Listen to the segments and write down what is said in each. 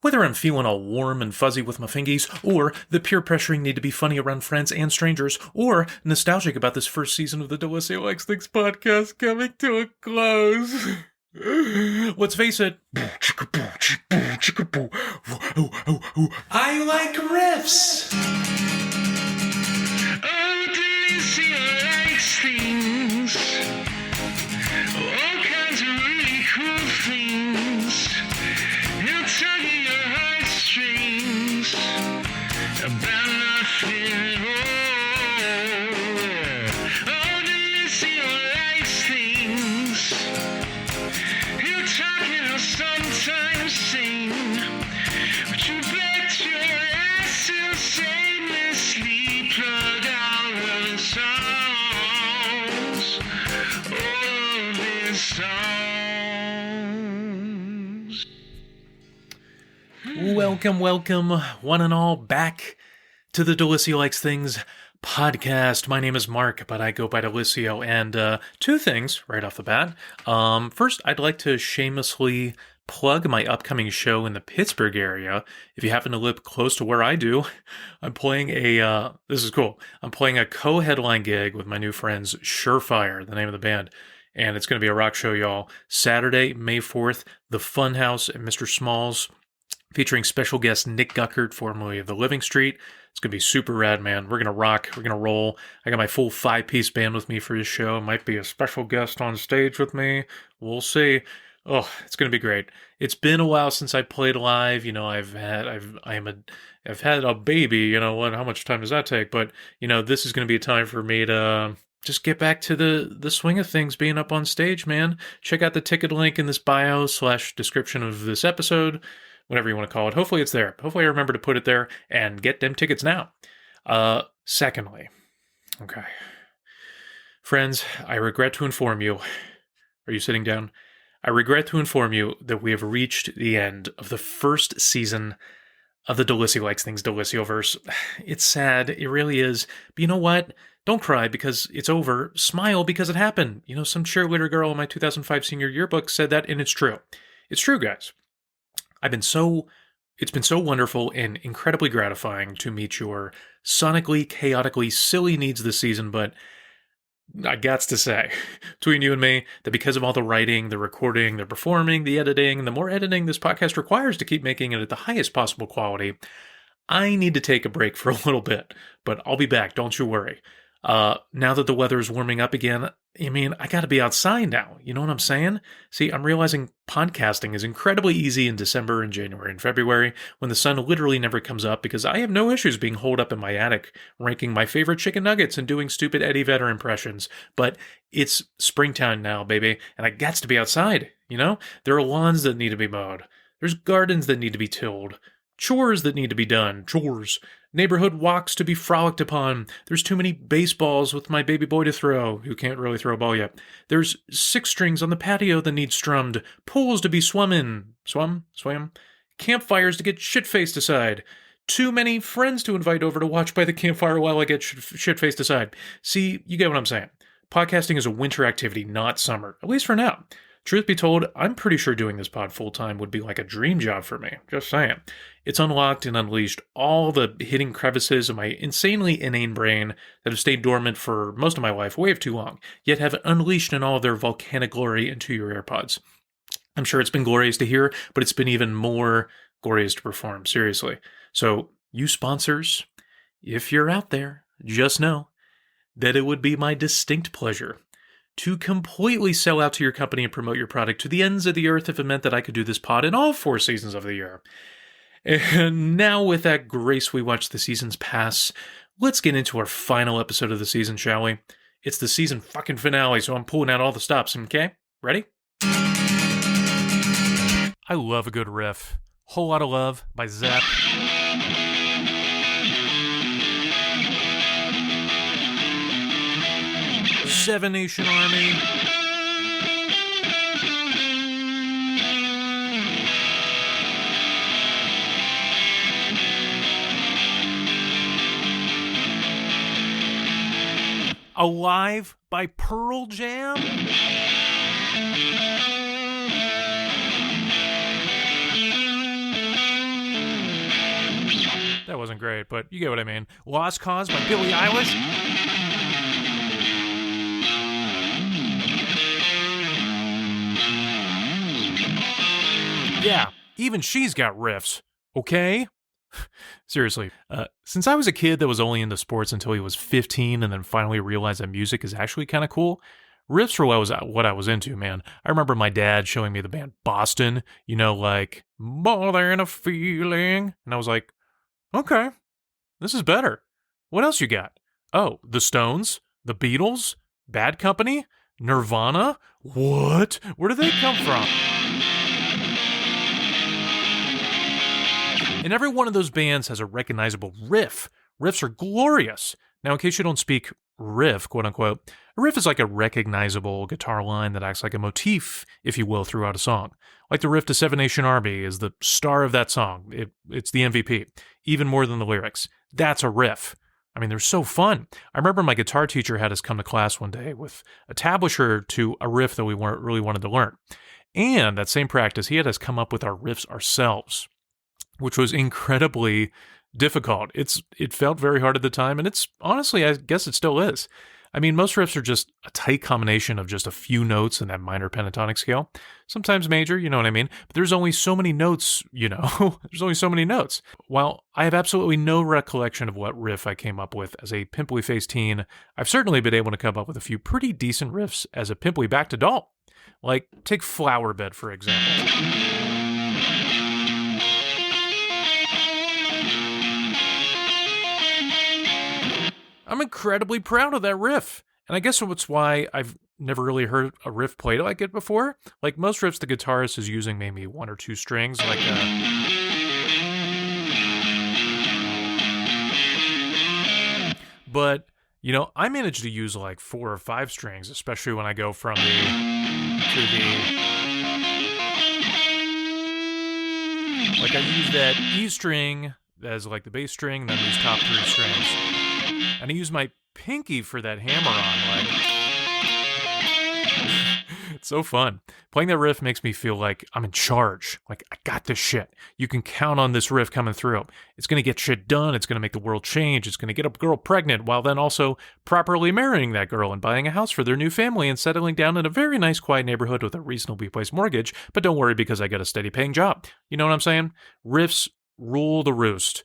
Whether I'm feeling all warm and fuzzy with my fingies, or the peer pressuring need to be funny around friends and strangers, or nostalgic about this first season of the DiLisio Likes Things podcast coming to a close. Let's face it, I like riffs. Oh, DiLisio likes things. All kinds of really cool things. He'll tug at your heartstrings about nothing at all. Oh, DiLisio likes things. He'll talk and he'll sometimes sing, but you bet your ass he'll shamelessly plug our other songs. All of his songs. Welcome, one and all, back to the DiLisio Likes Things podcast. My name is Mark, but I go by DiLisio, and two things right off the bat. First, I'd like to shamelessly plug my upcoming show in the Pittsburgh area. If you happen to live close to where I do, I'm playing this is cool, I'm playing a co-headline gig with my new friends, Surefire, the name of the band. And it's going to be a rock show, y'all. Saturday, May 4th, the Funhouse at Mr. Small's, featuring special guest Nick Guckert, formerly of The Living Street. It's going to be super rad, man. We're going to rock. We're going to roll. I got my full 5-piece band with me for this show. Might be a special guest on stage with me. We'll see. Oh, it's going to be great. It's been a while since I played live. You know, I've had a baby. You know, how much time does that take? But, you know, this is going to be a time for me to just get back to the swing of things, being up on stage, man. Check out the ticket link in this bio/description of this episode. Whatever you want to call it. Hopefully it's there. Hopefully I remember to put it there and get them tickets now. Secondly, okay. Friends, I regret to inform you. Are you sitting down? I regret to inform you that we have reached the end of the first season of the DiLisio Likes Things DiLisioverse. It's sad. It really is. But you know what? Don't cry because it's over. Smile because it happened. You know, some cheerleader girl in my 2005 senior yearbook said that, and it's true. It's true, guys. It's been so wonderful and incredibly gratifying to meet your sonically, chaotically silly needs this season, but I gots to say, between you and me, that because of all the writing, the recording, the performing, the editing, and the more editing this podcast requires to keep making it at the highest possible quality, I need to take a break for a little bit, but I'll be back, don't you worry. Now that the weather is warming up again, I mean, I gotta be outside now. You know what I'm saying? See, I'm realizing podcasting is incredibly easy in December and January and February when the sun literally never comes up because I have no issues being holed up in my attic, ranking my favorite chicken nuggets and doing stupid Eddie Vedder impressions. But it's springtime now, baby, and I gots to be outside, you know? There are lawns that need to be mowed. There's gardens that need to be tilled. Chores that need to be done. Chores. Neighborhood walks to be frolicked upon. There's too many baseballs with my baby boy to throw, who can't really throw a ball yet. There's 6 strings on the patio that need strummed. Pools to be swum in. Swam? Campfires to get shit-faced aside. Too many friends to invite over to watch by the campfire while I get shit-faced aside. See, you get what I'm saying. Podcasting is a winter activity, not summer. At least for now. Truth be told, I'm pretty sure doing this pod full-time would be like a dream job for me. Just saying. It's unlocked and unleashed all the hidden crevices of my insanely inane brain that have stayed dormant for most of my life way too long, yet have unleashed in all of their volcanic glory into your AirPods. I'm sure it's been glorious to hear, but it's been even more glorious to perform, seriously. So, you sponsors, if you're out there, just know that it would be my distinct pleasure to completely sell out to your company and promote your product to the ends of the earth if it meant that I could do this pod in all 4 seasons of the year. And now with that grace we watch the seasons pass, let's get into our final episode of the season, shall we? It's the season fucking finale, so I'm pulling out all the stops, okay? Ready? I love a good riff. Whole Lot of Love by Zepp. Seven Nation Army. Alive by Pearl Jam. That wasn't great, but you get what I mean. Lost Cause by Billie Eilish. Yeah, even she's got riffs, okay? Seriously, since I was a kid that was only into sports until he was 15 and then finally realized that music is actually kind of cool, riffs were what I was into, man. I remember my dad showing me the band Boston, like, More Than a Feeling, and I was like, okay, this is better. What else you got? Oh, the Stones, the Beatles, Bad Company, Nirvana? What? Where did they come from? And every one of those bands has a recognizable riff. Riffs are glorious. Now, in case you don't speak riff, quote unquote, a riff is like a recognizable guitar line that acts like a motif, if you will, throughout a song. Like the riff to Seven Nation Army is the star of that song. It's the MVP, even more than the lyrics. That's a riff. I mean, they're so fun. I remember my guitar teacher had us come to class one day with a tablature to a riff that we really wanted to learn. And that same practice, he had us come up with our riffs ourselves, which was incredibly difficult. It felt very hard at the time, and it's honestly, I guess it still is. I mean, most riffs are just a tight combination of just a few notes in that minor pentatonic scale. Sometimes major, you know what I mean? But there's only so many notes, There's only so many notes. While I have absolutely no recollection of what riff I came up with as a pimply-faced teen, I've certainly been able to come up with a few pretty decent riffs as a pimply-backed adult. Like, take Flower Bed, for example. I'm incredibly proud of that riff. And I guess that's why I've never really heard a riff played like it before. Like most riffs, the guitarist is using maybe one or two strings, But, I managed to use like 4 or 5 strings, especially when I go from Like I use that E string as like the bass string, and then these top 3 strings. And I use my pinky for that hammer-on, It's so fun. Playing that riff makes me feel like I'm in charge. Like, I got this shit. You can count on this riff coming through. It's going to get shit done. It's going to make the world change. It's going to get a girl pregnant while then also properly marrying that girl and buying a house for their new family and settling down in a very nice, quiet neighborhood with a reasonably priced mortgage. But don't worry because I got a steady paying job. You know what I'm saying? Riffs rule the roost.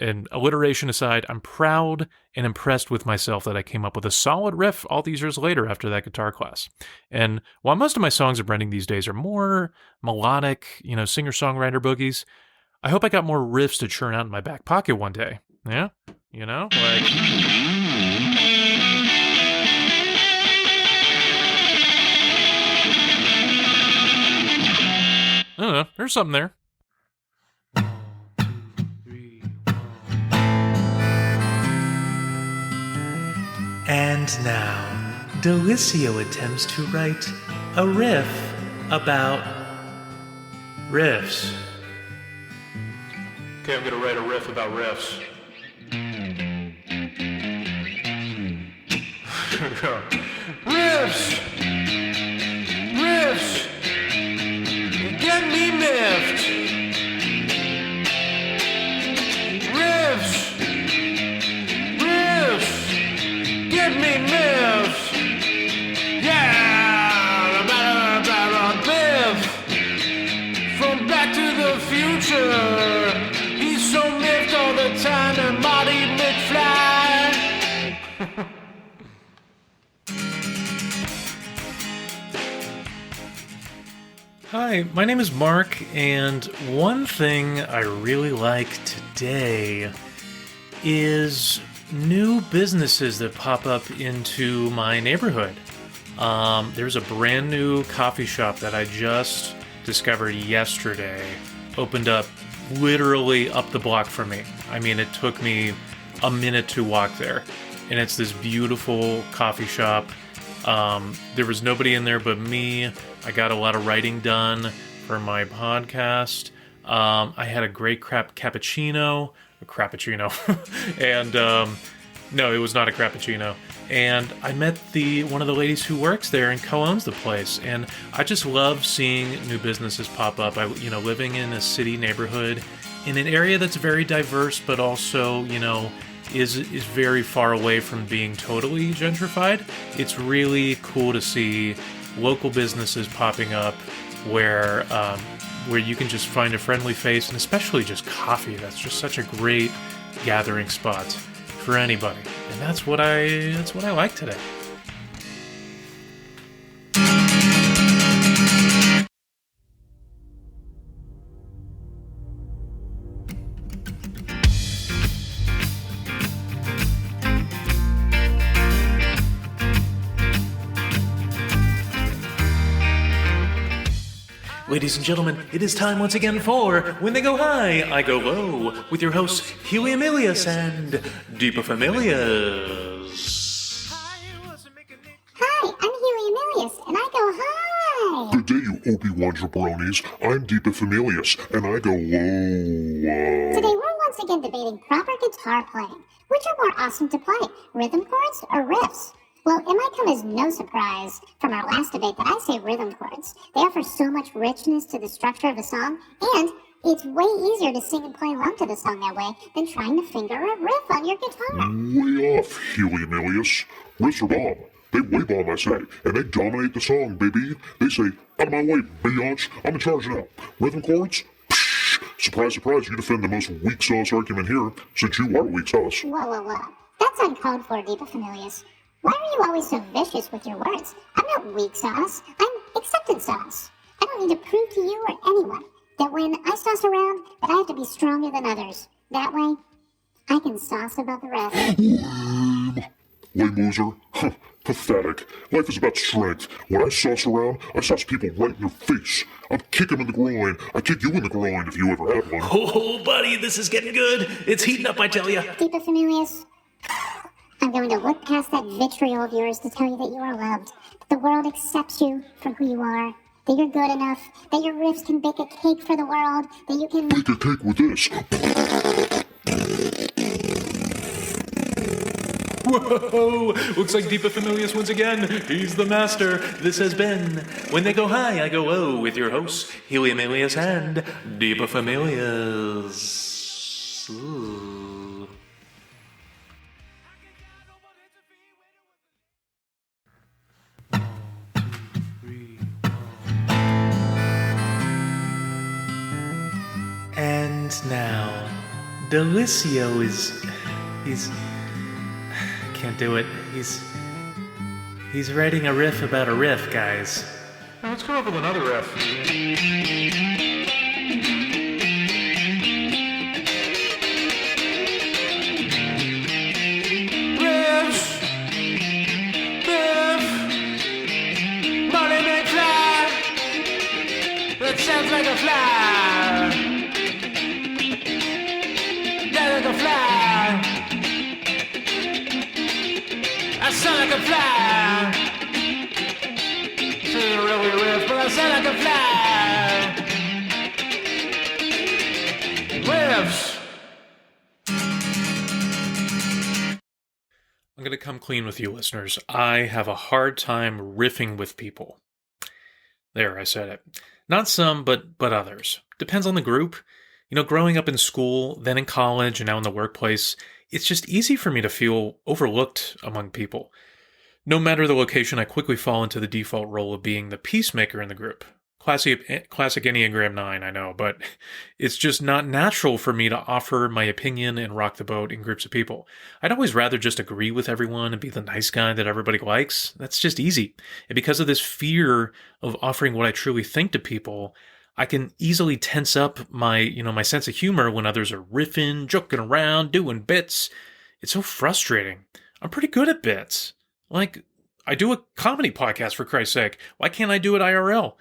And alliteration aside, I'm proud and impressed with myself that I came up with a solid riff all these years later after that guitar class. And while most of my songs of Branding these days are more melodic, singer-songwriter boogies, I hope I got more riffs to churn out in my back pocket one day. Yeah? I don't know, there's something there. And now, DiLisio attempts to write a riff about riffs. Okay, I'm gonna write a riff about riffs. Riffs! Riffs! Get me miffed! Riffs! Get me miffed! Yeah! Biff! From Back to the Future! He's so miffed all the time and Marty McFly! Hi, my name is Mark, and one thing I really like today is new businesses that pop up into my neighborhood. There's a brand new coffee shop that I just discovered yesterday. Opened up literally up the block from me. I mean, it took me a minute to walk there. And it's this beautiful coffee shop. There was nobody in there but me. I got a lot of writing done for my podcast. I had a great cappuccino. And no, it was not a crappuccino. And I met one of the ladies who works there and co-owns the place. And I just love seeing new businesses pop up. Living in a city neighborhood in an area that's very diverse, but also, is very far away from being totally gentrified. It's really cool to see local businesses popping up where you can just find a friendly face, and especially just coffee. That's just such a great gathering spot for anybody, and that's what I like today. Ladies and gentlemen, it is time once again for When They Go High, I Go Low, with your hosts, Huey Emilius and Deepa Familias. Hi, I'm Huey Emilius, and I go high. Good day, you Obi-Wan jabronis. I'm Deepa Familias, and I go low. Today we're once again debating proper guitar playing. Which are more awesome to play, rhythm chords or riffs? Well, it might come as no surprise from our last debate that I say rhythm chords. They offer so much richness to the structure of a song, and it's way easier to sing and play along to the song that way than trying to finger a riff on your guitar. Way off, Huey Emilius. Riffs are bomb. They way bomb, I say, and they dominate the song, baby. They say, out of my way, biatch, I'm in charge now. Rhythm chords? Psh, surprise, surprise, you defend the most weak sauce argument here, since you are weak sauce. Whoa. That's uncalled for, Deepa Familius. Why are you always so vicious with your words? I'm not weak sauce. I'm acceptance sauce. I don't need to prove to you or anyone that when I sauce around, that I have to be stronger than others. That way, I can sauce above the rest. Lame loser. Huh, pathetic. Life is about strength. When I sauce around, I sauce people right in your face. I'll kick them in the groin. I kick you in the groin if you ever had one. Oh, buddy, this is getting good. It's heating up, I tell ya. Deepa Familius, I'm going to look past that vitriol of yours to tell you that you are loved, that the world accepts you for who you are, that you're good enough, that your riffs can bake a cake for the world, that you can... Bake a cake with this. Whoa! Looks like Deepa Familius once again. He's the master. This has been When They Go High, I Go Low, with your hosts, Huey Emilius and Deepa Familius. Ooh. And now, DiLisio he's can't do it. He's writing a riff about a riff, guys. Now let's come up with another riff. Riff, money may fly. That sounds like a fly. Yeah, like a fly. I sound like a fly. Shouldn't really riff, but I sound like a fly. Riffs. I'm going to come clean with you, listeners. I have a hard time riffing with people. There, I said it. Not some, but others. Depends on the group. Growing up in school, then in college, and now in the workplace, it's just easy for me to feel overlooked among people. No matter the location, I quickly fall into the default role of being the peacemaker in the group. Classic Enneagram 9, I know, but it's just not natural for me to offer my opinion and rock the boat in groups of people. I'd always rather just agree with everyone and be the nice guy that everybody likes. That's just easy. And because of this fear of offering what I truly think to people, I can easily tense up my sense of humor when others are riffing, joking around, doing bits. It's so frustrating. I'm pretty good at bits. Like, I do a comedy podcast, for Christ's sake. Why can't I do it IRL?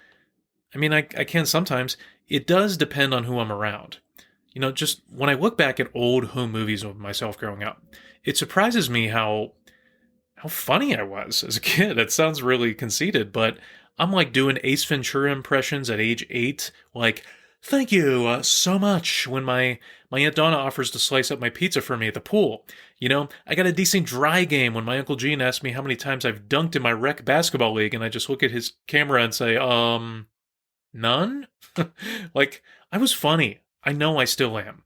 I mean, I can sometimes. It does depend on who I'm around. Just when I look back at old home movies of myself growing up, it surprises me how funny I was as a kid. It sounds really conceited, but I'm like doing Ace Ventura impressions at age 8, like, thank you so much when my Aunt Donna offers to slice up my pizza for me at the pool. I got a decent dry game when my Uncle Gene asks me how many times I've dunked in my rec basketball league, and I just look at his camera and say, none? Like, I was funny. I know I still am.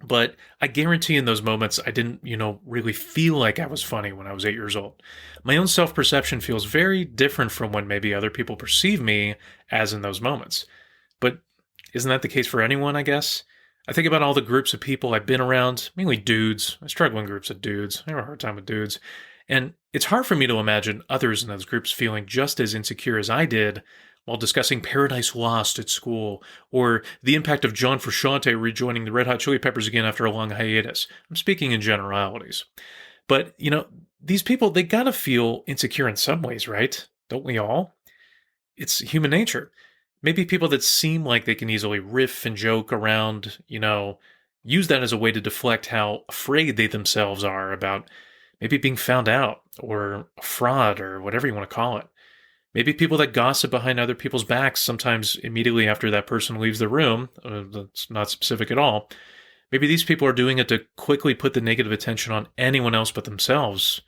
But I guarantee in those moments, I didn't, really feel like I was funny when I was 8 years old. My own self perception feels very different from when maybe other people perceive me as in those moments. But isn't that the case for anyone, I guess? I think about all the groups of people I've been around, mainly dudes. I struggle in groups of dudes. I have a hard time with dudes. And it's hard for me to imagine others in those groups feeling just as insecure as I did while discussing Paradise Lost at school, or the impact of John Frusciante rejoining the Red Hot Chili Peppers again after a long hiatus. I'm speaking in generalities. But, these people, they gotta feel insecure in some ways, right? Don't we all? It's human nature. Maybe people that seem like they can easily riff and joke around, use that as a way to deflect how afraid they themselves are about maybe being found out, or a fraud, or whatever you want to call it. Maybe people that gossip behind other people's backs, sometimes immediately after that person leaves the room. That's not specific at all. Maybe these people are doing it to quickly put the negative attention on anyone else but themselves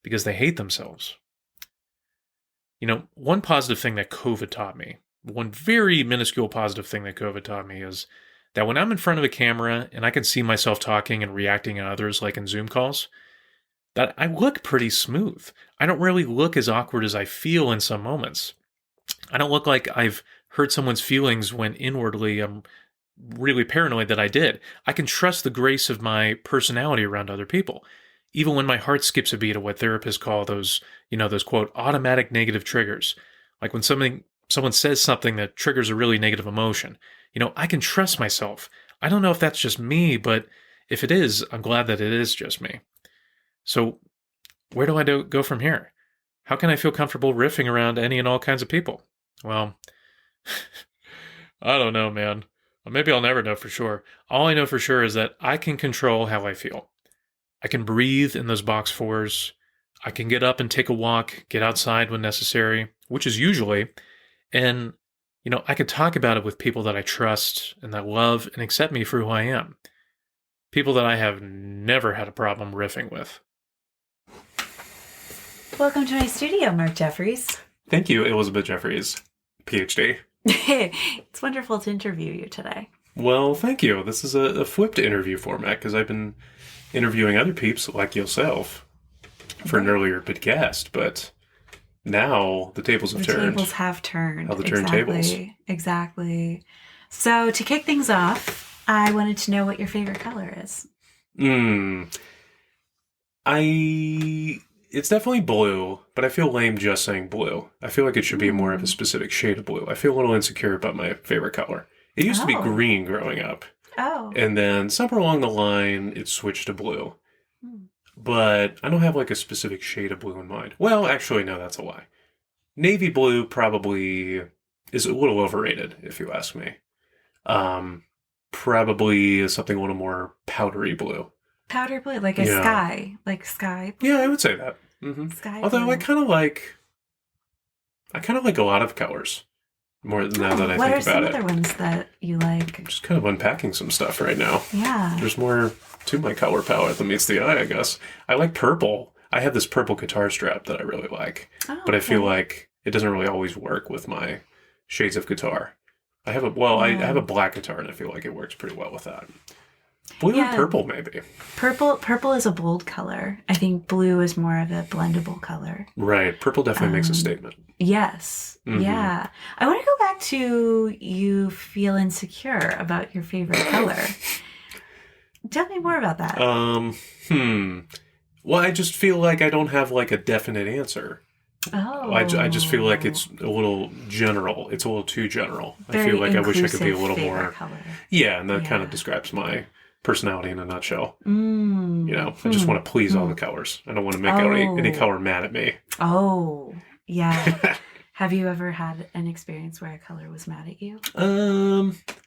because they hate themselves. One positive thing that COVID taught me, one very minuscule positive thing that COVID taught me is that when I'm in front of a camera and I can see myself talking and reacting to others, like in Zoom calls, that I look pretty smooth. I don't really look as awkward as I feel in some moments. I don't look like I've hurt someone's feelings when inwardly I'm really paranoid that I did. I can trust the grace of my personality around other people, even when my heart skips a beat of what therapists call those quote, automatic negative triggers. Like when someone says something that triggers a really negative emotion. I can trust myself. I don't know if that's just me, but if it is, I'm glad that it is just me. So where do I go from here? How can I feel comfortable riffing around any and all kinds of people? Well, I don't know, man. Maybe I'll never know for sure. All I know for sure is that I can control how I feel. I can breathe in those box fours. I can get up and take a walk, get outside when necessary, which is usually. And, I can talk about it with people that I trust and that love and accept me for who I am. People that I have never had a problem riffing with. Welcome to my studio, Mark Jeffries. Thank you, Elizabeth Jeffries, PhD. It's wonderful to interview you today. Well, thank you. This is a flipped interview format because I've been interviewing other peeps like yourself for an earlier podcast, but now the tables have turned. The tables have turned. How the turntables. Exactly. So to kick things off, I wanted to know what your favorite color is. It's definitely blue, but I feel lame just saying blue. I feel like it should be more of a specific shade of blue. I feel a little insecure about my favorite color. It used to be green growing up. Oh. And then somewhere along the line, it switched to blue. But I don't have like a specific shade of blue in mind. Well, actually, no, that's a lie. Navy blue probably is a little overrated, if you ask me. Probably is something a little more powdery blue. Powder blue, like a sky, like sky blue. Yeah, I would say that. Mm-hmm. Sky Although blue. I kind of like a lot of colors more now that I think about it. What are some other ones that you like? I'm just kind of unpacking some stuff right now. Yeah. There's more to my color palette than meets the eye, I guess. I like purple. I have this purple guitar strap that I really like, but I feel like it doesn't really always work with my shades of guitar. I have a black guitar, and I feel like it works pretty well with that. Blue and purple, maybe. Purple is a bold color. I think blue is more of a blendable color. Right. Purple definitely makes a statement. Yes. Mm-hmm. Yeah. I want to go back to you feel insecure about your favorite color. Tell me more about that. Well, I just feel like I don't have like a definite answer. Oh. I just feel like it's a little general. It's a little too general. Very I feel like I wish I could be a little more. Color. Yeah, and that kind of describes my personality in a nutshell. I just want to please all the colors. I don't want to make any color mad at me. Oh, yeah. Have you ever had an experience where a color was mad at you?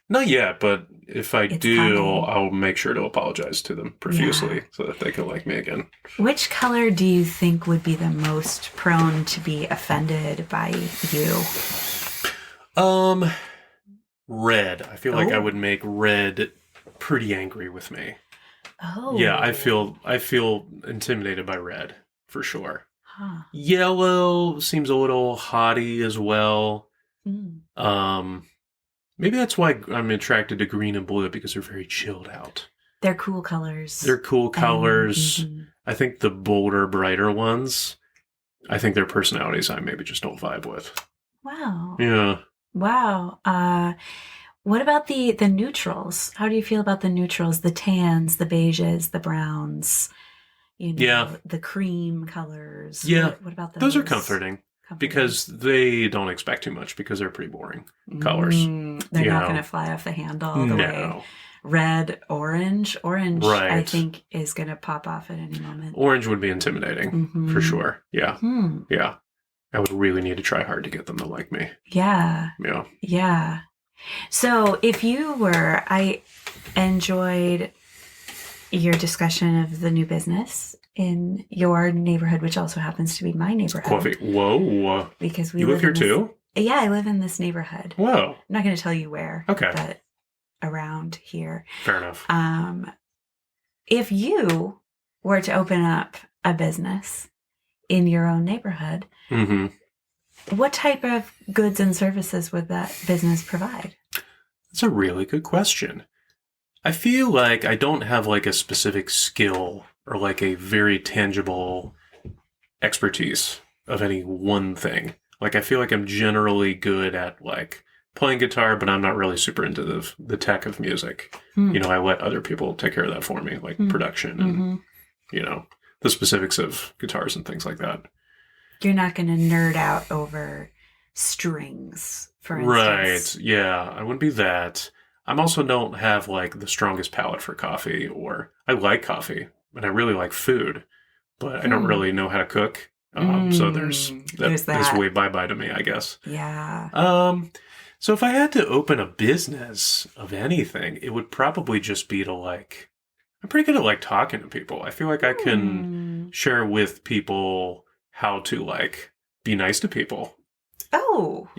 Not yet, but if I do, coming. I'll make sure to apologize to them profusely so that they can like me again. Which color do you think would be the most prone to be offended by you? Red. I feel like I would make red pretty angry with me. Oh. Yeah, I feel intimidated by red for sure. Huh. Yellow seems a little haughty as well. Maybe that's why I'm attracted to green and blue, because they're very chilled out. They're cool colors. They're cool colors. Mhm. I think the bolder, brighter ones, I think their personalities I maybe just don't vibe with. Wow. Yeah. Wow. What about the neutrals? How do you feel about the neutrals? The tans, the beiges, the browns, the cream colors. Yeah. What about those? Those are comforting. Because they don't expect too much, because they're pretty boring colors. They're not going to fly off the handle the way red, orange. Orange, right. I think, is going to pop off at any moment. Orange would be intimidating, for sure. Yeah. Yeah. I would really need to try hard to get them to like me. Yeah. Yeah. Yeah. So I enjoyed your discussion of the new business in your neighborhood, which also happens to be my neighborhood. Coffee. Whoa. Because you live here too? Yeah, I live in this neighborhood. Whoa. I'm not going to tell you where. Okay. But around here. Fair enough. If you were to open up a business in your own neighborhood, what type of goods and services would that business provide? That's a really good question. I feel like I don't have like a specific skill or like a very tangible expertise of any one thing. Like I feel like I'm generally good at like playing guitar, but I'm not really super into the tech of music. I let other people take care of that for me, like production and, the specifics of guitars and things like that. You're not going to nerd out over strings, for instance. Right. Yeah. I wouldn't be that. I also don't have like the strongest palate for coffee, or I like coffee and I really like food, but I don't really know how to cook. So there's that. That's way bye-bye to me, I guess. Yeah. So if I had to open a business of anything, it would probably just be to like, I'm pretty good at like talking to people. I feel like I can share with people how to like be nice to people. Oh.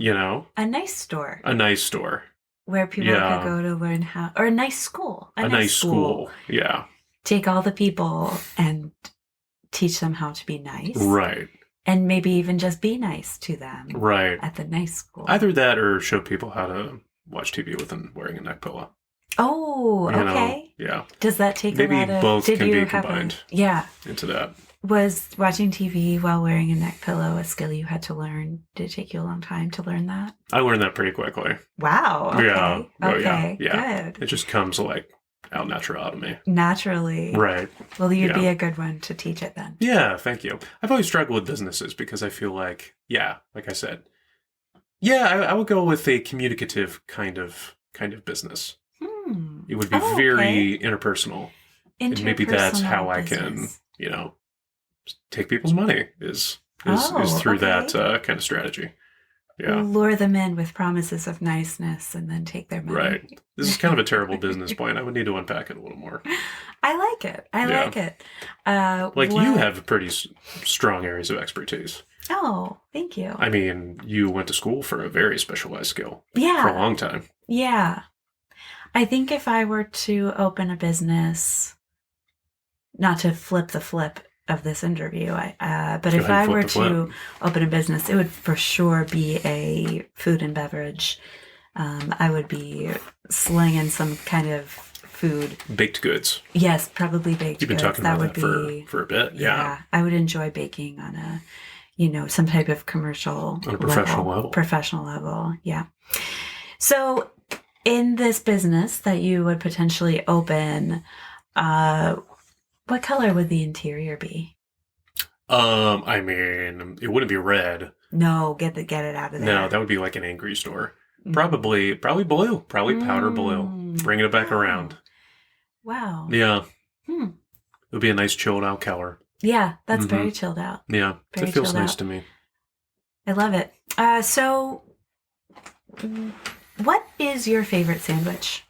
A nice store. A nice store. Where people could go to learn how, or a nice school. A nice school. Yeah. Take all the people and teach them how to be nice. Right. And maybe even just be nice to them. Right. At the nice school. Either that or show people how to watch TV wearing a neck pillow. Oh, okay. Yeah. Does that take maybe a lot of... both can be combined into that. Was watching TV while wearing a neck pillow a skill you had to learn? Did it take you a long time to learn that? I learned that pretty quickly. Wow. Okay. Yeah. Okay. Yeah. Good. It just comes like out natural to me. Naturally. Right. Well, you'd be a good one to teach it then. Yeah. Thank you. I've always struggled with businesses because I feel like, like I said, I would go with a communicative kind of business. It would be very interpersonal. And maybe that's how I can, take people's money is through that kind of strategy. Yeah. Lure them in with promises of niceness and then take their money. Right. This is kind of a terrible business point. I would need to unpack it a little more. I like it. I like it. You have pretty strong areas of expertise. Oh, thank you. I mean, you went to school for a very specialized skill. Yeah. For a long time. Yeah. I think if I were to open a business, not to flip the flip of this interview, but if I were to open a business, it would for sure be a food and beverage. I would be slinging some kind of food. Baked goods. Yes, probably baked goods. You've been talking about that for a bit. Yeah. I would enjoy baking on a, some type of commercial on a professional level. Professional level, yeah. So in this business that you would potentially open, what color would the interior be? I mean, it wouldn't be red. No, get it out of there. No, that would be like an angry store. Probably blue. Probably powder blue. Bringing it back around. Wow. Yeah. It would be a nice chilled out color. Yeah, that's very chilled out. Yeah, it feels nice to me. I love it. So, what is your favorite sandwich?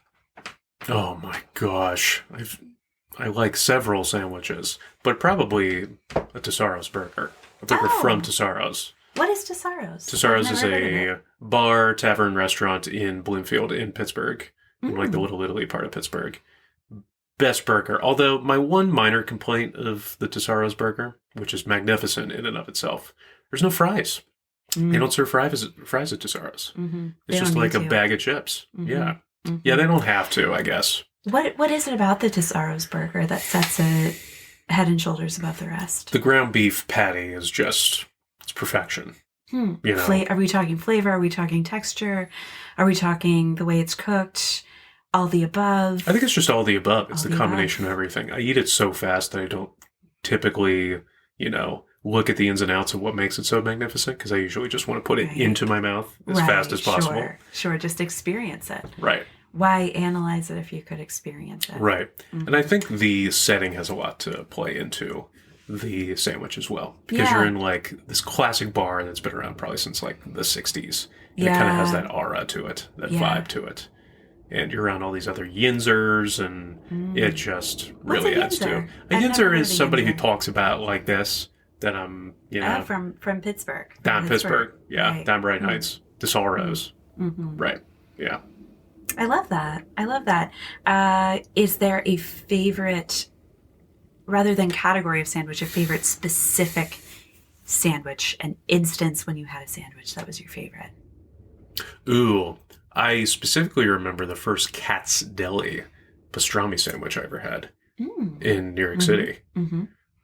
Oh my gosh. I like several sandwiches, but probably a Tesaro's burger. A burger from Tesaro's. What is Tesaro's? Tesaro's is a bar, tavern, restaurant in Bloomfield in Pittsburgh, in like the Little Italy part of Pittsburgh. Best burger. Although my one minor complaint of the Tesaro's burger, which is magnificent in and of itself, there's no fries. They don't serve fries at DiSaro's. It's just like a bag of chips. Yeah. Yeah, they don't have to, I guess. What is it about the DiSaro's burger that sets it head and shoulders above the rest? The ground beef patty is just, it's perfection. You know? Are we talking flavor? Are we talking texture? Are we talking the way it's cooked? All the above? I think it's just all the above. It's the combination of everything. I eat it so fast that I don't typically, look at the ins and outs of what makes it so magnificent, because I usually just want to put it into my mouth as fast as possible. Sure, just experience it. Right. Why analyze it if you could experience it? Right. And I think the setting has a lot to play into the sandwich as well, because you're in like this classic bar that's been around probably since like the 60s. And it kind of has that aura to it, that vibe to it. And you're around all these other yinzers, and it just really adds to it. A yinzer is somebody who talks about like this, that I'm, from Pittsburgh. Down Pittsburgh. Yeah. Right. Down Brighton Heights. DeSaro's. Right. Yeah. I love that. Is there a favorite, rather than category of sandwich, a favorite specific sandwich, an instance when you had a sandwich that was your favorite? Ooh, I specifically remember the first Cat's Deli pastrami sandwich I ever had in New York City.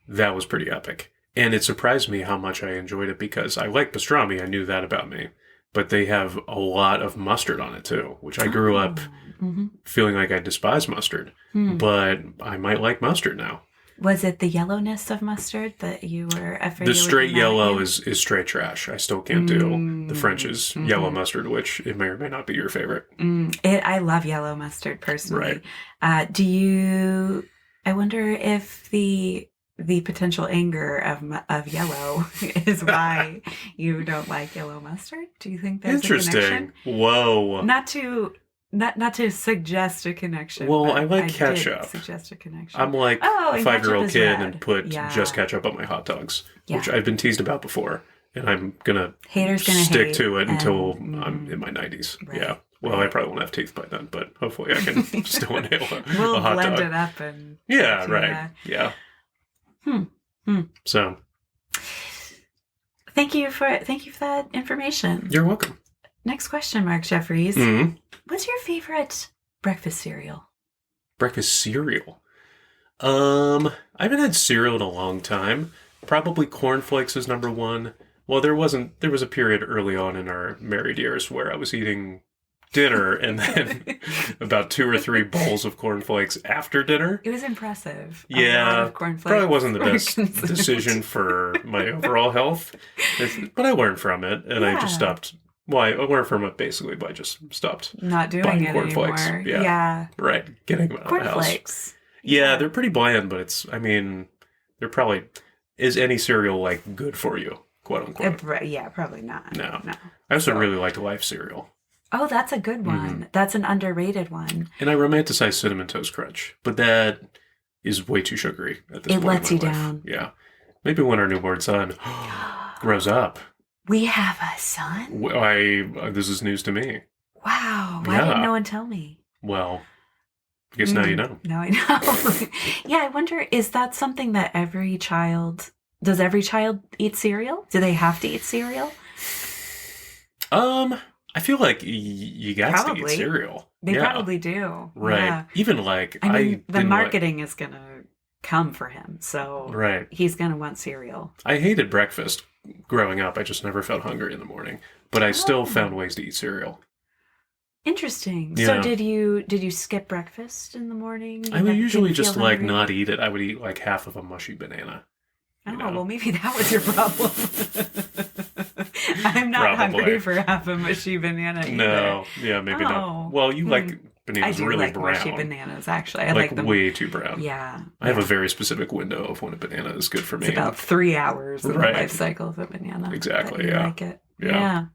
That was pretty epic. And it surprised me how much I enjoyed it, because I like pastrami. I knew that about me. But they have a lot of mustard on it, too, which I grew up feeling like I despised mustard. But I might like mustard now. Was it the yellowness of mustard that you were afraid The straight yellow is straight trash. I still can't do the French's yellow mustard, which it may or may not be your favorite. I love yellow mustard, personally. Right. I wonder if the potential anger of yellow is why you don't like yellow mustard? Do you think there's a connection? Whoa. Not to suggest a connection. Well, I like ketchup. Did suggest a connection. I'm like a 5-year-old kid and put just ketchup on my hot dogs, which I've been teased about before, and I'm gonna stick to it until I'm in my 90s. Right. Yeah. Well, I probably won't have teeth by then, but hopefully I can still inhale a hot dog. We'll blend it up and right. Yeah. So, thank you for that information. You're welcome. Next question, Mark Jeffries. What's your favorite breakfast cereal? Breakfast cereal? I haven't had cereal in a long time. Probably cornflakes is number one. Well, there was a period early on in our married years where I was eating dinner and then about 2 or 3 bowls of cornflakes after dinner. It was impressive. Yeah, probably wasn't the best decision for my overall health, but I learned from it, and I just stopped. Well, I learned from it basically by just stopped not doing it cornflakes anymore. Yeah, right. Getting them out of the house. Cornflakes. Yeah, they're pretty bland, but they're probably, is any cereal like good for you, quote unquote? Yeah, probably not. No. I also really liked Life cereal. Oh, that's a good one. That's an underrated one. And I romanticize Cinnamon Toast Crunch, but that is way too sugary at this point. It lets you life. Down. Yeah. Maybe when our newborn son grows up. We have a son? This is news to me. Wow. Why didn't no one tell me? Well, I guess now you know. Now I know. Yeah, I wonder, is that something that does every child eat cereal? Do they have to eat cereal? I feel like you got to eat cereal. They probably do. Right. Yeah. Even the marketing is going to come for him. So he's going to want cereal. I hated breakfast growing up. I just never felt hungry in the morning. But I still found ways to eat cereal. Interesting. Yeah. So did you skip breakfast in the morning? I would usually just not eat it. I would eat like half of a mushy banana. Well, maybe that was your problem. I'm not hungry for half a mushy banana either. No, yeah, maybe not. Well, you like bananas really brown. I do like mushy bananas, actually. I like them way too brown. Yeah. I have a very specific window of when a banana is good for me. It's about 3 hours in the life cycle of a banana. Exactly, yeah. I like it. Yeah.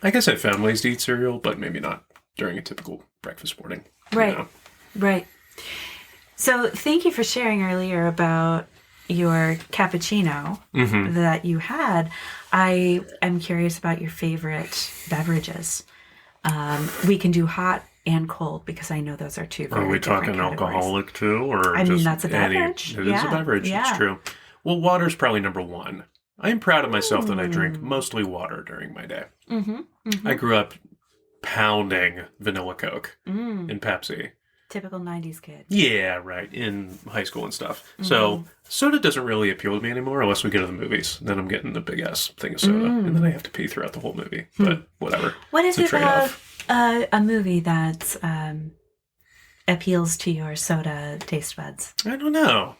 I guess I found ways to eat cereal, but maybe not during a typical breakfast morning. Right, right. So thank you for sharing earlier about your cappuccino that you had. I am curious about your favorite beverages. We can do hot and cold because I know those are two very Are we talking categories. Alcoholic too? Or I mean, that's a beverage. It is a beverage. It's true. Well, water's probably number one. I am proud of myself that I drink mostly water during my day. I grew up pounding vanilla Coke and Pepsi. Typical 90s kid. Yeah, right, in high school and stuff. So soda doesn't really appeal to me anymore unless we go to the movies. Then I'm getting a big-ass thing of soda. And then I have to pee throughout the whole movie. But whatever. What is it's it about a movie that appeals to your soda taste buds? I don't know.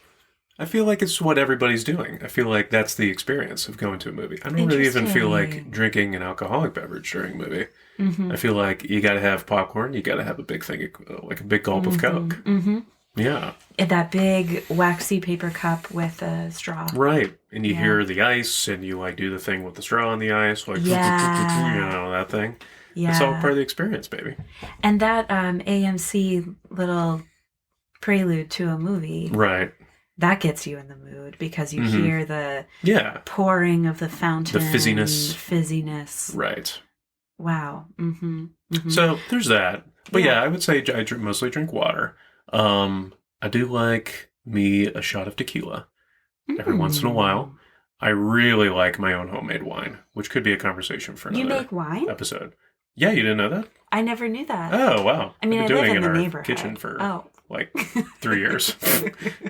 I feel like it's what everybody's doing. I feel like that's the experience of going to a movie. I don't really even feel like drinking an alcoholic beverage during a movie. I feel like you got to have popcorn. You got to have a big thing, like a big gulp of Coke. Yeah. In that big waxy paper cup with a straw. Right. And you hear the ice and you like do the thing with the straw on the ice. Like, you know, that thing. Yeah. It's all part of the experience, baby. And that AMC little prelude to a movie. Right. That gets you in the mood because you hear the pouring of the fountain. The fizziness. Right. Wow. So there's that. But yeah, I would say I mostly drink water. I do like me a shot of tequila every once in a while. I really like my own homemade wine, which could be a conversation for another You make wine? episode. Yeah, you didn't know that? I never knew that. Oh, wow. I mean, I've been I live doing in it the our neighborhood. kitchen for like 3 years.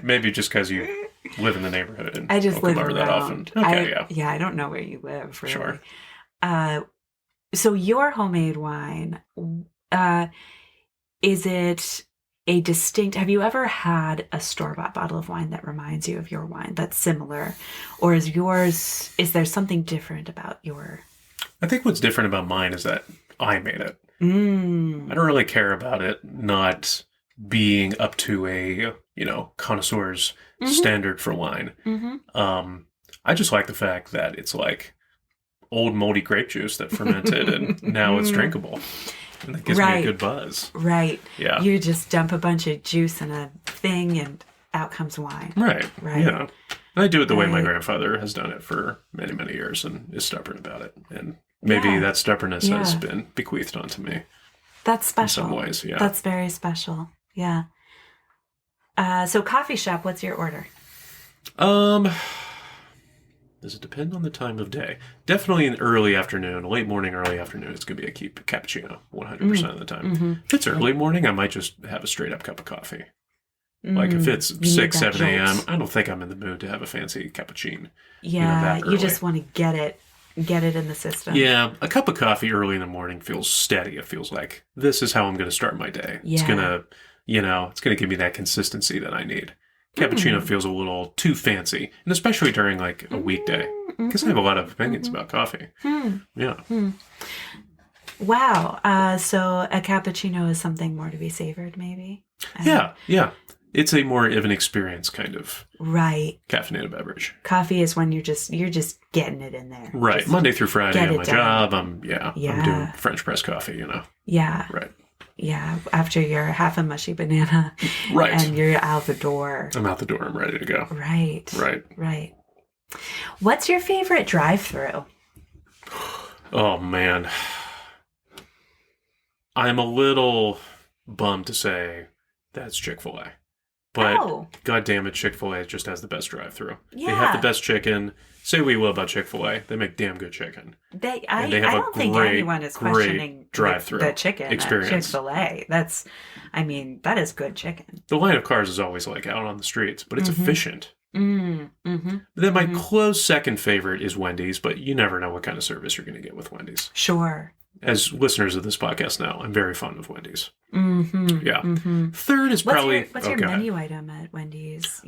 Maybe just because you live in the neighborhood and I just don't live come over around. that often. Okay, Yeah, I don't know where you live, really. Sure. So your homemade wine, is it a distinct... Have you ever had a store-bought bottle of wine that reminds you of your wine that's similar? Or is yours... Is there something different about your... I think what's different about mine is that I made it. I don't really care about it not being up to a, connoisseur's standard for wine. I just like the fact that it's like old moldy grape juice that fermented and now it's drinkable. And that gives me a good buzz. Right. Yeah. You just dump a bunch of juice in a thing and out comes wine. Right. Yeah. And I do it the way my grandfather has done it for many, many years and is stubborn about it. And maybe that stubbornness has been bequeathed onto me. That's special. In some ways, yeah. That's very special. Yeah. So coffee shop, what's your order? Does it depend on the time of day? Definitely in early afternoon, late morning, early afternoon, it's going to be a cappuccino 100% of the time. If it's early morning, I might just have a straight up cup of coffee. Like if it's 6, 7 a.m., I don't think I'm in the mood to have a fancy cappuccino. Yeah, you just want to get it in the system. Yeah, a cup of coffee early in the morning feels steady. It feels like this is how I'm going to start my day. Yeah. It's going to, it's going to give me that consistency that I need. Cappuccino feels a little too fancy, and especially during like a weekday, because I have a lot of opinions about coffee. Yeah. Wow. So a cappuccino is something more to be savored, maybe? Yeah. It's a more of an experience kind of caffeinated beverage. Coffee is when you're just getting it in there. Right. Just Monday through Friday on my job, I'm Yeah. doing French press coffee, Yeah. Right. Yeah. After you're half a mushy banana. Right. And you're out the door. I'm out the door. I'm ready to go. Right. Right. What's your favorite drive-through? Oh, man. I'm a little bummed to say that's Chick-fil-A. But God damn it, Chick-fil-A just has the best drive-thru. Yeah. They have the best chicken. Say what you will about Chick-fil-A, they make damn good chicken. I don't think anyone is questioning drive-thru the chicken experience. at Chick-fil-A. That is good chicken. The line of cars is always like out on the streets, but it's efficient. Then my close second favorite is Wendy's, but you never know what kind of service you're going to get with Wendy's. Sure. As listeners of this podcast know, I'm very fond of Wendy's. Yeah. Third is probably... What's your menu item at Wendy's?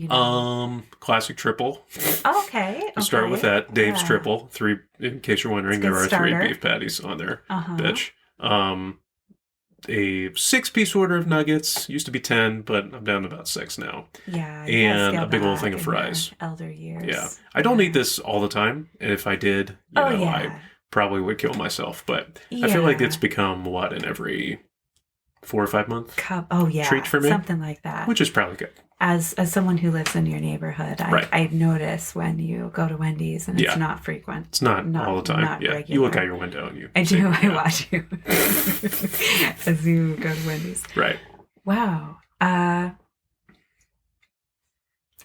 Classic triple. Okay. We'll start with that. Dave's triple. 3, in case you're wondering, there are starter. 3 beef patties on there. Bitch. A 6-piece order of nuggets. Used to be 10, but I'm down to about 6 now. Yeah. And a big old thing of fries. Elder years. Yeah. I don't eat this all the time. And if I did, I probably would kill myself. But I feel like it's become, in every 4 or 5 month treat for me? Something like that. Which is probably good. As someone who lives in your neighborhood, I notice when you go to Wendy's and it's not frequent. It's not all the time. Regular. You look out your window and you... I watch you as you go to Wendy's. Right. Wow. I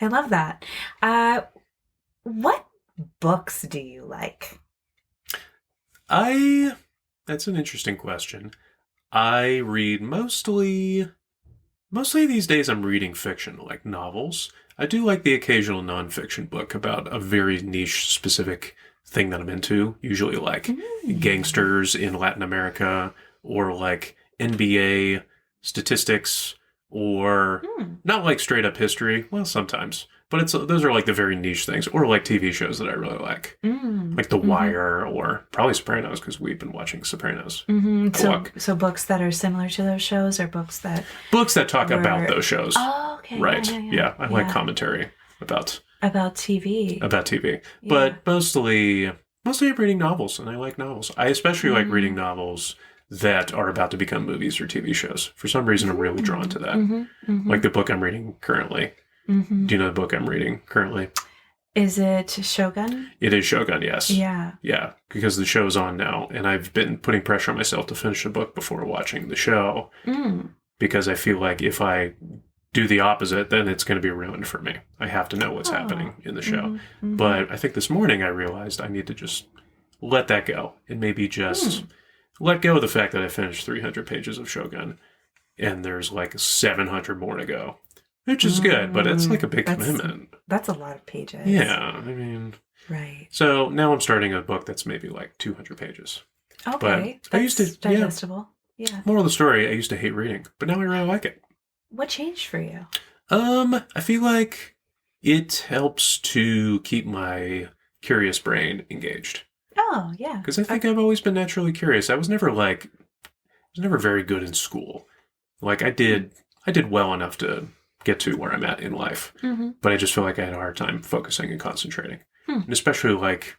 love that. What books do you like? That's an interesting question. I read mostly these days I'm reading fiction, like novels. I do like the occasional nonfiction book about a very niche specific thing that I'm into, usually like gangsters in Latin America or like NBA statistics or not like straight up history. Well, sometimes, but those are like the very niche things, or like TV shows that I really like, like The Wire or probably Sopranos because we've been watching Sopranos. So books that are similar to those shows, or books that talk about those shows. Oh, okay. Right. Yeah. I like commentary about TV. But mostly I'm reading novels, and I like novels. I especially like reading novels that are about to become movies or TV shows. For some reason, I'm really drawn to that. Like the book I'm reading currently. Do you know the book I'm reading currently? Is it Shogun? It is Shogun, yes. Yeah. Yeah, because the show's on now, and I've been putting pressure on myself to finish the book before watching the show. Because I feel like if I do the opposite, then it's going to be ruined for me. I have to know what's happening in the show. But I think this morning I realized I need to just let that go and maybe just let go of the fact that I finished 300 pages of Shogun and there's like 700 more to go, which is good, but it's like a big commitment. That's a lot of pages. Yeah, I mean... Right. So now I'm starting a book that's maybe like 200 pages. Okay. But I used to... digestible. Yeah. Moral of the story, I used to hate reading, but now I really like it. What changed for you? I feel like it helps to keep my curious brain engaged. Oh, yeah. Because I think I've always been naturally curious. I was never very good in school. Like I did well enough to get to where I'm at in life, but I just feel like I had a hard time focusing and concentrating. And especially like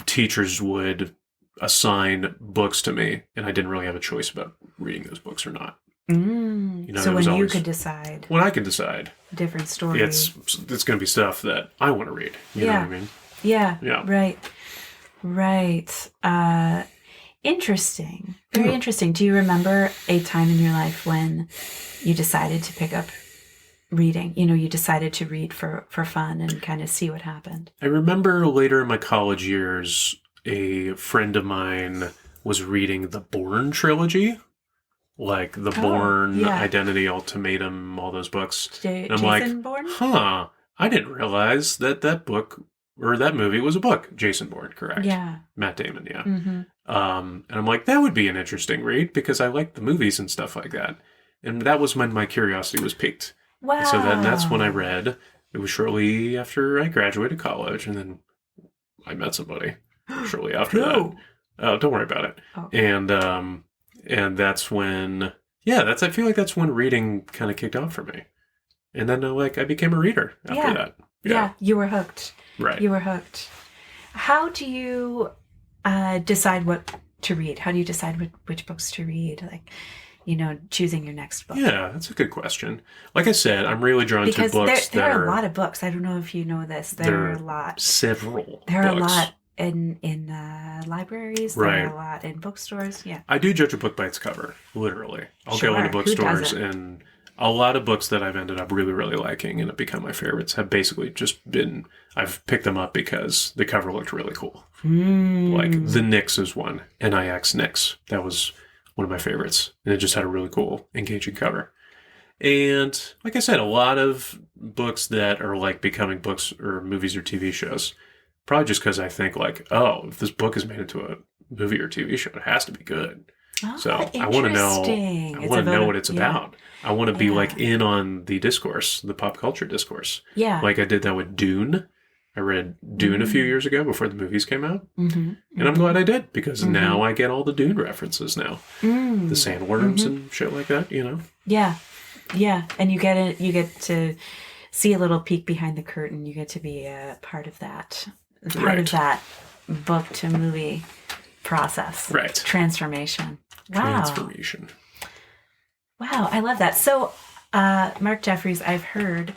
teachers would assign books to me, and I didn't really have a choice about reading those books or not. So when you could decide. When I could decide. Different story. It's going to be stuff that I want to read. You know what I mean? Yeah. Right. Interesting. Very interesting. Do you remember a time in your life when you decided to pick up reading? You decided to read for fun and kind of see what happened. I remember later in my college years, a friend of mine was reading the Bourne trilogy. Like the Bourne, Identity, Ultimatum, all those books. And I'm Jason Bourne? I didn't realize that book or that movie was a book. Jason Bourne, correct? Yeah. Matt Damon, yeah. And I'm like, that would be an interesting read because I like the movies and stuff like that. And that was when my curiosity was piqued. Wow. And so then that's when I read. It was shortly after I graduated college, and then I met somebody shortly after that. Oh, don't worry about it. Okay. And that's when, I feel like that's when reading kind of kicked off for me. And then I became a reader after that. Yeah, you were hooked. Right. You were hooked. How do you decide what to read? How do you decide which books to read? Like, choosing your next book. Yeah, that's a good question. Like I said, I'm really drawn to books there are a lot of books. I don't know if you know this. There are a lot. Several There are books. A lot in libraries. There are a lot in bookstores. Yeah. I do judge a book by its cover, literally. I'll go into bookstores, and a lot of books that I've ended up really, really liking and have become my favorites have basically just been, I've picked them up because the cover looked really cool. Like The Nix is one, Nix Nix. That was one of my favorites, and it just had a really cool, engaging cover. And like I said, a lot of books that are like becoming books or movies or TV shows, probably just because I think like, oh, if this book is made into a movie or TV show, it has to be good. Oh, so I want to know what it's about. I want to be like in on the discourse, the pop culture discourse. Yeah. Like I did that with Dune. I read Dune a few years ago before the movies came out. And I'm glad I did because now I get all the Dune references now. The sandworms and shit like that, Yeah. Yeah. And you get to see a little peek behind the curtain. You get to be a part of that. Part of that book to movie process. Right. Transformation. Wow. Transformation. Wow, I love that. So, Mark Jeffries, I've heard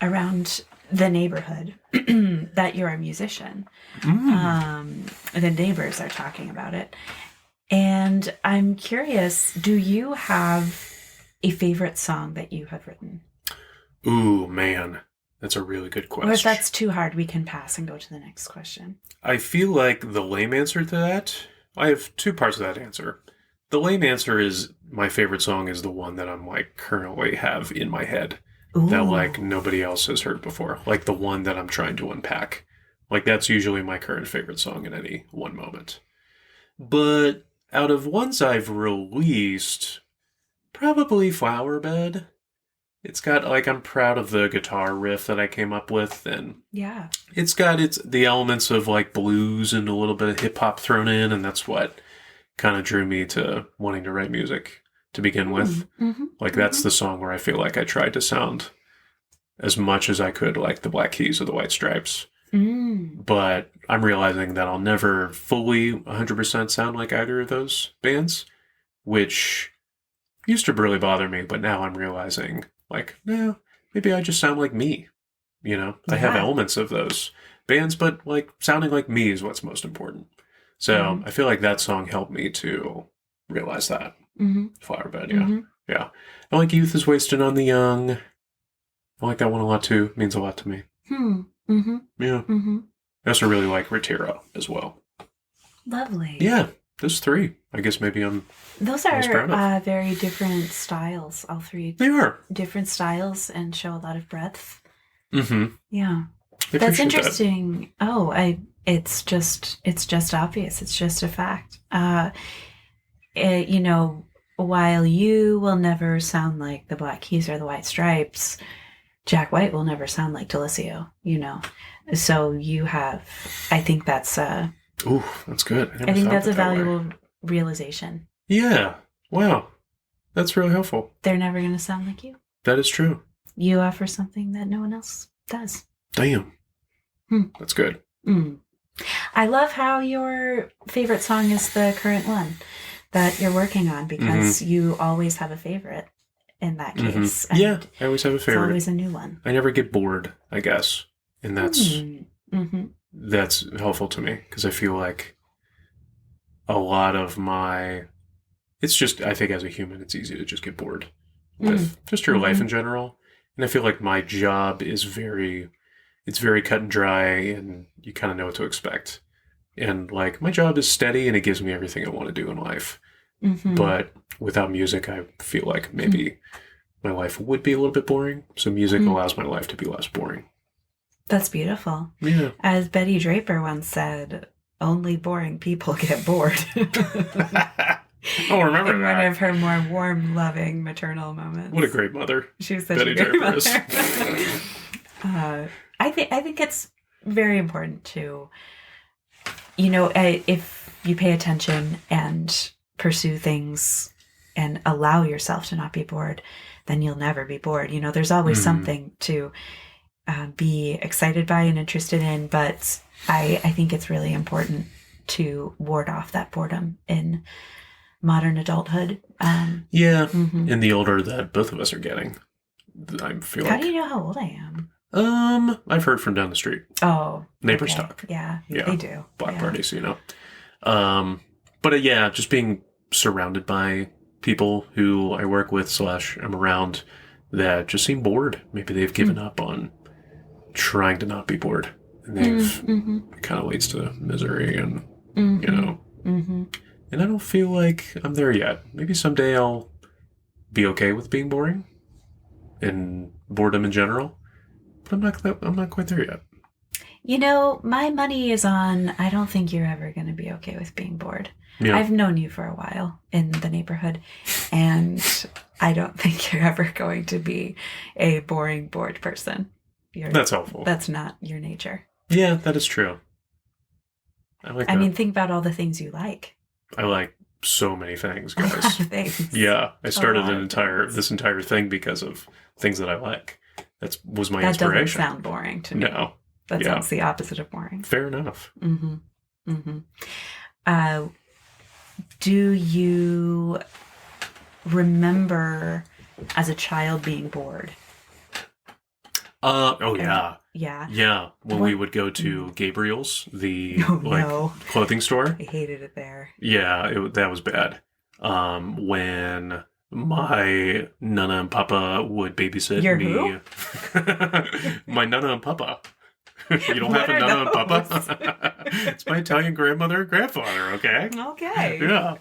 around the neighborhood that you're a musician. The neighbors are talking about it. And I'm curious, do you have a favorite song that you have written? Ooh, man. That's a really good question. Or if that's too hard, we can pass and go to the next question. I feel like the lame answer to that, I have two parts of that answer. The lame answer is my favorite song is the one that I'm like currently have in my head. Ooh. That like nobody else has heard before. Like the one that I'm trying to unpack. Like that's usually my current favorite song in any one moment. But out of ones I've released, probably Flower Bed. It's got, like, I'm proud of the guitar riff that I came up with, and yeah, it's got the elements of, like, blues and a little bit of hip-hop thrown in, and that's what kind of drew me to wanting to write music to begin with. Mm-hmm. Like, that's the song where I feel like I tried to sound as much as I could like the Black Keys or the White Stripes. But I'm realizing that I'll never fully 100% sound like either of those bands, which used to really bother me, but now I'm realizing... like, no, maybe I just sound like me. You know, I have elements of those bands, but like sounding like me is what's most important. So I feel like that song helped me to realize that. Flower Bed, yeah. Yeah. I like Youth is Wasted on the Young. I like that one a lot too. It means a lot to me. Yeah. I also really like Retiro as well. Lovely. Yeah. Those three. I guess maybe I'm Those are very different styles, all three. They are. Different styles and show a lot of breadth. I Yeah. That's interesting. That. Oh, it's just obvious. It's just a fact. You know, while you will never sound like the Black Keys or the White Stripes, Jack White will never sound like DiLisio, you know. So you have, I think that's ooh, that's good. I think that's a valuable realization. Yeah. Wow. That's really helpful. They're never going to sound like you. That is true. You offer something that no one else does. Damn. That's good. I love how your favorite song is the current one that you're working on, because you always have a favorite in that case. Yeah, I always have a favorite. It's always a new one. I never get bored, I guess. And that's helpful to me, because I feel like a lot of my... It's just, I think as a human, it's easy to just get bored with just your life in general. And I feel like my job is it's very cut and dry, and you kind of know what to expect. And like, my job is steady, and it gives me everything I want to do in life. But without music, I feel like maybe my life would be a little bit boring. So music allows my life to be less boring. That's beautiful. Yeah. As Betty Draper once said, only boring people get bored. Oh, remember that. One of her more warm, loving maternal moments. What a great mother. She was such Betty a great Draper mother. I think it's very important to, you know, if you pay attention and pursue things and allow yourself to not be bored, then you'll never be bored. You know, there's always something to be excited by and interested in, but I think it's really important to ward off that boredom in modern adulthood. And the older that both of us are getting, I feel like... How do you know how old I am? I've heard from down the street. Oh. Neighbors talk. Yeah, they do. Block parties, you know. But just being surrounded by people who I work with / I'm around that just seem bored. Maybe they've given up on trying to not be bored. And it kind of leads to misery and, you know. And I don't feel like I'm there yet. Maybe someday I'll be okay with being boring and boredom in general. But I'm not quite there yet. You know, my money is on, I don't think you're ever going to be okay with being bored. Yeah. I've known you for a while in the neighborhood, and I don't think you're ever going to be a boring, bored person. That's helpful. That's not your nature. Yeah, that is true. I mean, think about all the things you like. I like so many things, guys. A lot of things. Yeah, I started this entire thing because of things that I like. That was my inspiration. That doesn't sound boring to me. No. That sounds the opposite of boring. Fair enough. Do you remember as a child being bored? Yeah. Yeah. Yeah. When we would go to Gabriel's, the clothing store. I hated it there. Yeah, that was bad. When My Nana and Papa would babysit Your me. My Nana and Papa. You don't have a Nana and Papa? It's my Italian grandmother and grandfather, okay? Okay. Yeah.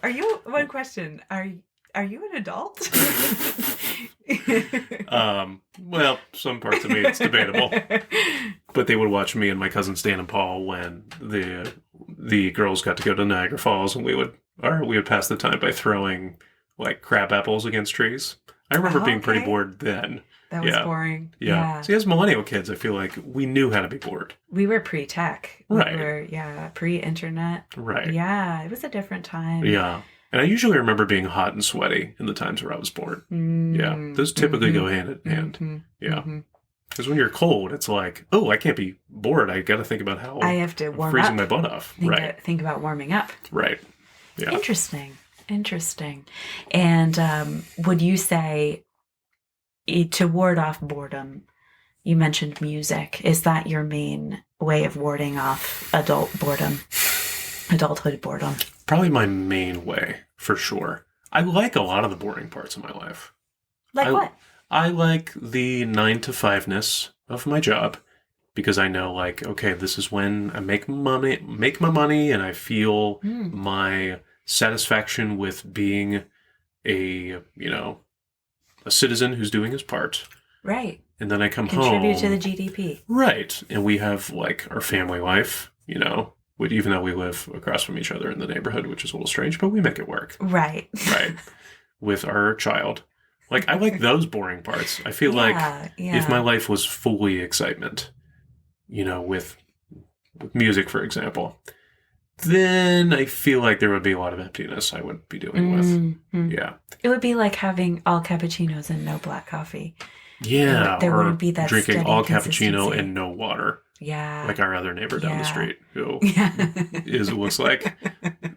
One question. Are you an adult? Well, some parts of me, it's debatable. But they would watch me and my cousins Dan and Paul when the girls got to go to Niagara Falls, and we would pass the time by throwing like crab apples against trees. I remember being pretty bored then. That was boring. Yeah. See, as millennial kids, I feel like we knew how to be bored. We were pre-tech. Right. We were, pre-internet. Right. Yeah, it was a different time. Yeah. And I usually remember being hot and sweaty in the times where I was bored. Yeah. Those typically go hand in hand. Yeah. Because when you're cold, it's like, oh, I can't be bored. I got to think about how I have to warm freezing up. my butt off. Think about warming up. Right. Yeah. Interesting. And would you say, to ward off boredom, you mentioned music. Is that your main way of warding off adulthood boredom? Probably my main way, for sure. I like a lot of the boring parts of my life. Like what? I like the 9 to 5-ness of my job, because I know, like, okay, this is when I make my money, and I feel my satisfaction with being a citizen who's doing his part. Right. And then I come Contribute home. to the GDP. Right. And we have, like, our family life, even though we live across from each other in the neighborhood, which is a little strange, but we make it work. Right. Right. With our child. Like, I like those boring parts. I feel like if my life was fully excitement, with music, for example, then I feel like there would be a lot of emptiness I would be dealing with. Yeah. It would be like having all cappuccinos and no black coffee. Yeah. There wouldn't be that drinking all consistency. cappuccino and no water. Yeah. Like our other neighbor down the street, who looks like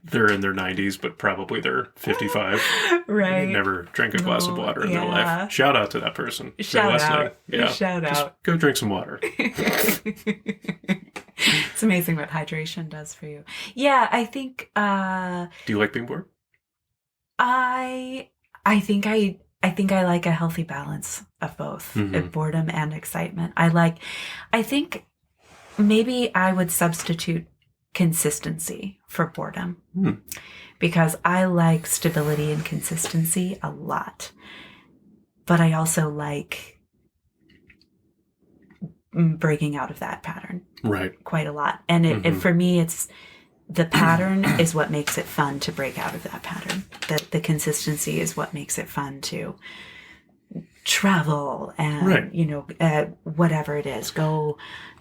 they're in their 90s, but probably they're 55. Right. Never drank a glass of water in their life. Shout out to that person. Shout out. Yeah. Shout out. Just go drink some water. It's amazing what hydration does for you. Yeah, I think... Do you like being bored? I think I like a healthy balance of both, boredom and excitement. I think maybe I would substitute consistency for boredom, because I like stability and consistency a lot, but I also like breaking out of that pattern quite a lot. And it for me, it's the pattern is what makes it fun to break out of that pattern. The consistency is what makes it fun to travel and whatever it is, go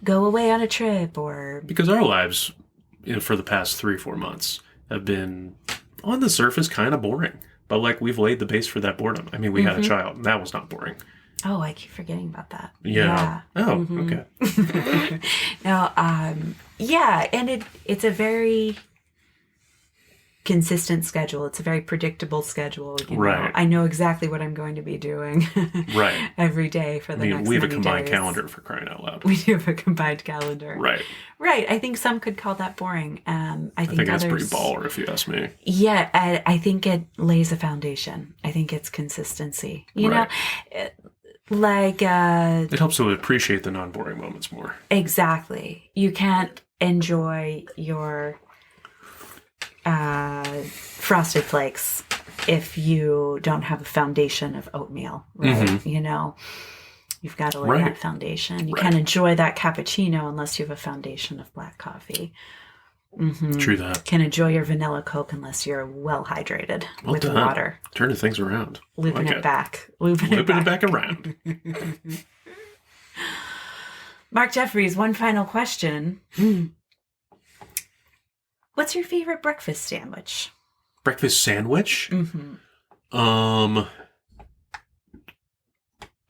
away on a trip, or because our lives for the past 3-4 months have been on the surface kind of boring, but like we've laid the base for that boredom. I mean, we had a child, and that was not boring. Oh, I keep forgetting about that. Yeah. Oh, okay. Now, and it's a very consistent schedule. It's a very predictable schedule. Right. I know exactly what I'm going to be doing every day for the next we have a 90 combined days. calendar, for crying out loud. We do have a combined calendar. Right. Right. I think some could call that boring. I think that's others, pretty baller, if you ask me. Yeah, I think it lays a foundation. I think it's consistency. You know, it helps to appreciate the non-boring moments more. Exactly. You can't enjoy your Frosted Flakes if you don't have a foundation of oatmeal, right? You've got to lay that foundation. You can't enjoy that cappuccino unless you have a foundation of black coffee. True that. Can enjoy your vanilla Coke unless you're well hydrated with water. Turning things around. Looping it back around. Mark Jeffries, one final question. What's your favorite breakfast sandwich? Breakfast sandwich?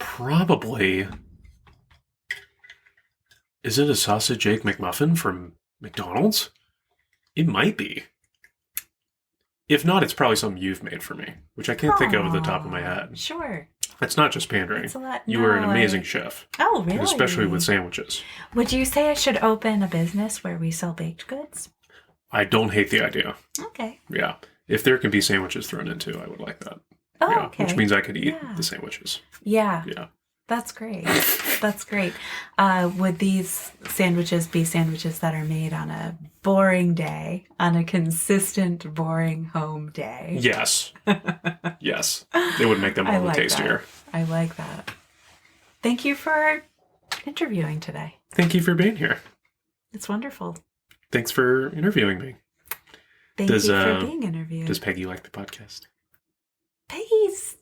Probably. Is it a sausage egg McMuffin from McDonald's? It might be. If not, it's probably something you've made for me, which I can't think of at the top of my head. Sure. It's not just pandering. It's a lot. You are an amazing chef. Oh, really? And especially with sandwiches. Would you say I should open a business where we sell baked goods? I don't hate the idea. Okay. Yeah. If there can be sandwiches thrown into, I would like that. Oh, yeah, okay. which means I could eat Yeah. the sandwiches. Yeah. Yeah. That's great. That's great. Would these sandwiches be sandwiches that are made on a boring day, on a consistent, boring home day? Yes. Yes. It would make them all the tastier. That. I like that. Thank you for interviewing today. Thank you for being here. It's wonderful. Thanks for interviewing me. Thank you for being interviewed. Does Peggy like the podcast? Peggy's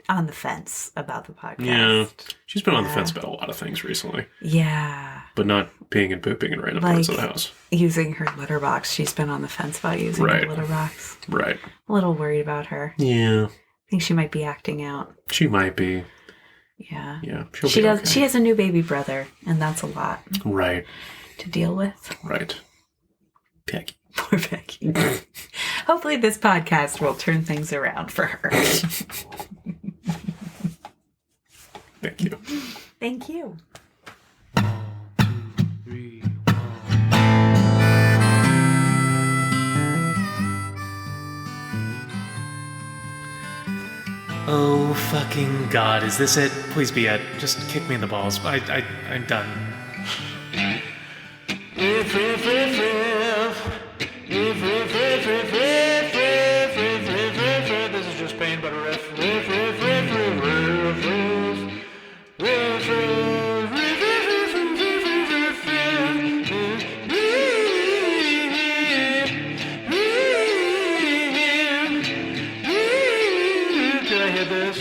on the fence about the podcast. Yeah. She's been on the fence about a lot of things recently. Yeah. But not peeing and pooping in random parts of the house. Using her litter box. She's been on the fence about using her litter box. Right. A little worried about her. Yeah. I think she might be acting out. She might be. Yeah. Yeah. She does. Okay. She has a new baby brother, and that's a lot. Right. To deal with. Right. Peggy. Poor Peggy. Hopefully this podcast will turn things around for her. Thank you. Thank you. 1, 2, 3, 1. Oh fucking God, is this it? Please be it. Just kick me in the balls. I'm done. Riff, riff, riff, riff. Riff, riff, riff, riff, riff, riff, riff, riff, riff, riff. This is just pain, but a riff. Riff, riff, riff, riff, riff, riff. Riff, riff, riff, riff, riff, riff, riff, riff. Did I hit this?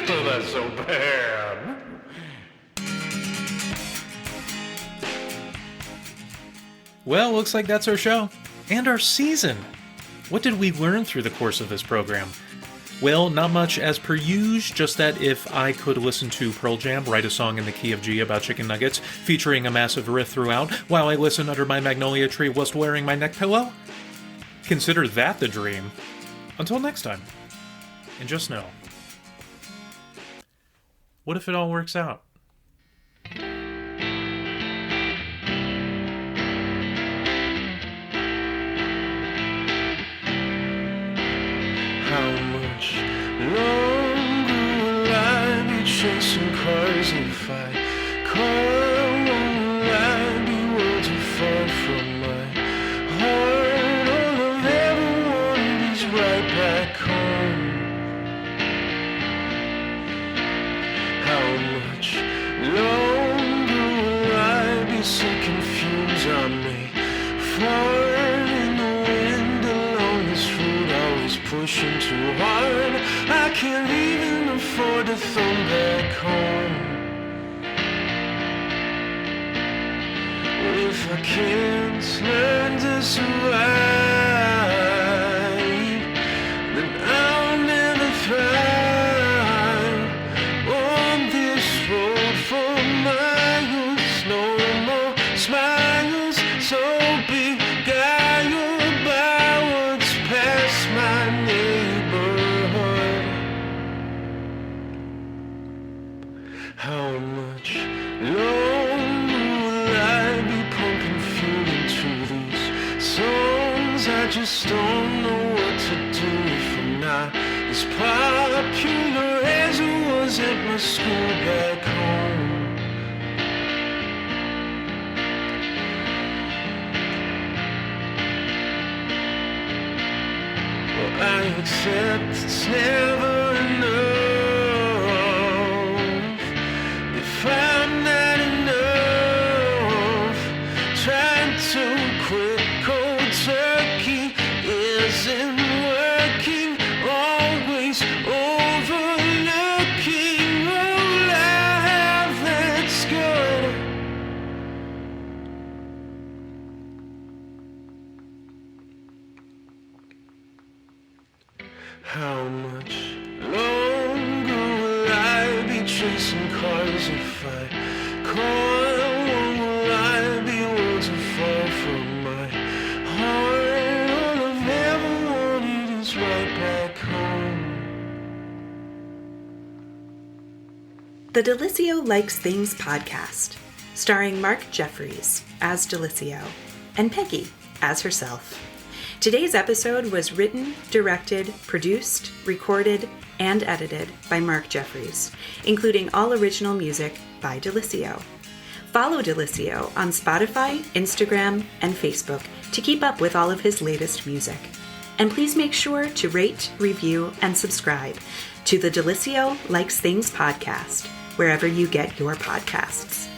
Oh, that's so bad. Well, looks like that's our show. And our season. What did we learn through the course of this program? Well, not much as per usual, just that if I could listen to Pearl Jam write a song in the key of G about chicken nuggets, featuring a massive riff throughout, while I listen under my magnolia tree whilst wearing my neck pillow, consider that the dream. Until next time. And just know, what if it all works out? How much longer will I be chasing cars if I call? Will I be worlds apart from my heart? All I've ever wanted is right back home. How much longer will I be sinking fumes on me? Fart in the wind along this route, always pushing too hard. I can't even afford to thumb back home. What if I can't learn to survive? Then I'll never thrive on this road for miles. No more smiles, so beguiled by what's past my neighborhood. How much longer will I be pumping fuel into these songs? I just don't know what to do if I'm not as popular as I was at my school back home. Well, I accept it's never enough. If I'm not enough, trying to quit cold turkey isn't working. Always overlooking all I have that's good. How much longer will I be chasing cars if I call? Will I be worlds afar from my heart? All I've ever wanted is right back home. The DiLisio Likes Things podcast, starring Mark Jeffries as DiLisio and Peggy as herself. Today's episode was written, directed, produced, recorded, and edited by Mark Jeffries, including all original music by DiLisio. Follow DiLisio on Spotify, Instagram, and Facebook to keep up with all of his latest music. And please make sure to rate, review, and subscribe to the DiLisio Likes Things podcast, wherever you get your podcasts.